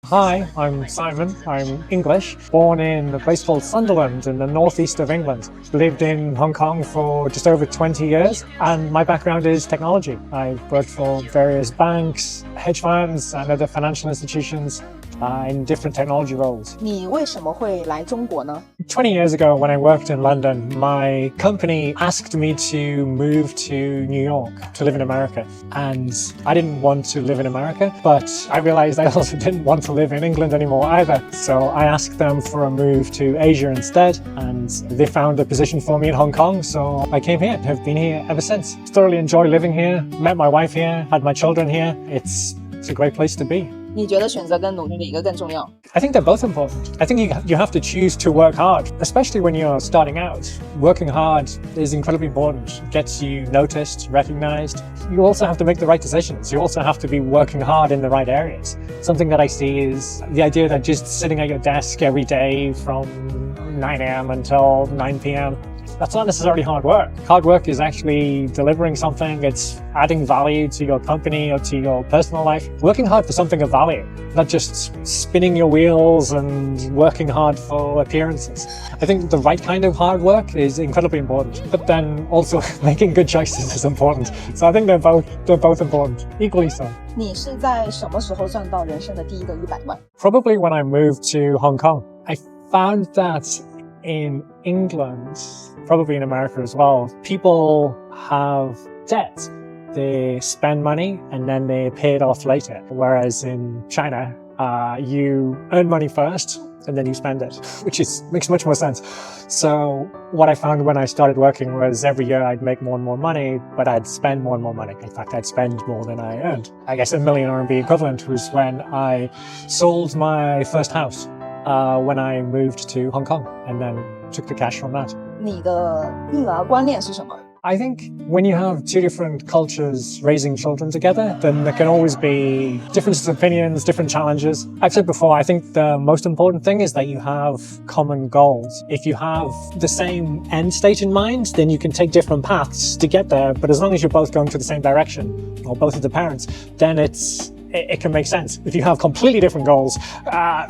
Hi, I'm Simon. I'm English, born in a place called Sunderland in the northeast of England. Lived in Hong Kong for just over 20 years, and my background is technology. I've worked for various banks, hedge funds, and other financial institutions in different technology roles. 你为什么会来中国呢？ 20 years ago, when I worked in London, my company asked me to move to New York to live in America. And I didn't want to live in America, but I realized I also didn't want to live in England anymore either. So I asked them for a move to Asia instead, and they found a position for me in Hong Kong. So I came here, have been here ever since. Thoroughly enjoy living here, met my wife here, had my children here. It's a great place to be. 你觉得选择跟努力哪一个更重要？ I think they're both important. I think you have to choose to work hard, especially when you're starting out. Working hard is incredibly important. It gets you noticed, recognized. You also have to make the right decisions. You also have to be working hard in the right areas. Something that I see is the idea that just sitting at your desk every day from 9 a.m. until 9 p.m. That's not necessarily hard work. Hard work is actually delivering something. It's adding value to your company or to your personal life. Working hard for something of value, not just spinning your wheels and working hard for appearances. I think the right kind of hard work is incredibly important, but then also making good choices is important. So I think they're both important, equally so. 你是在什么时候赚到人生的第一个100万？ Probably when I moved to Hong Kong. I found that in England, probably in America as well, people have debt. They spend money and then they pay it off later. Whereas in China, you earn money first and then you spend it, which makes much more sense. So what I found when I started working was every year I'd make more and more money, but I'd spend more and more money. In fact, I'd spend more than I earned. I guess a million RMB equivalent was when I sold my first house. When I moved to Hong Kong and then took the cash from that. 你的育儿观念是什么？ I think when you have two different cultures raising children together, then there can always be differences of opinions, different challenges. I've said before, I think the most important thing is that you have common goals. If you have the same end state in mind, then you can take different paths to get there. But as long as you're both going to the same direction, or both of the parents, then it can make sense. If you have completely different goals,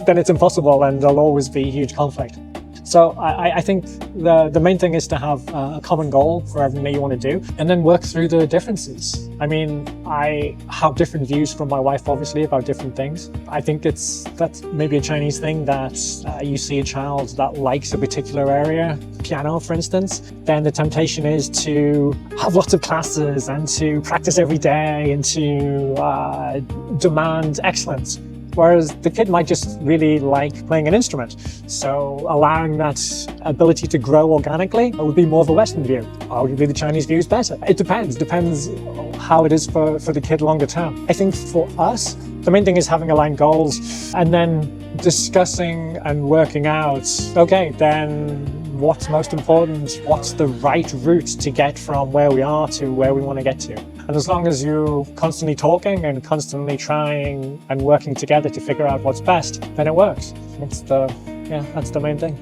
then it's impossible and there'll always be huge conflict. So I think the main thing is to have a common goal for everything that you want to do and then work through the differences. I mean, I have different views from my wife, obviously, about different things. I think that's maybe a Chinese thing that you see a child that likes a particular area, piano, for instance, then the temptation is to have lots of classes and to practice every day and to demand excellence. Whereas the kid might just really like playing an instrument. So allowing that ability to grow organically would be more of a Western view. Arguably the Chinese view is better. It depends how it is for the kid longer term. I think for us, the main thing is having aligned goals and then discussing and working out, okay, then what's most important, what's the right route to get from where we are to where we want to get to. And as long as you're constantly talking and constantly trying and working together to figure out what's best, then it works. That's the main thing.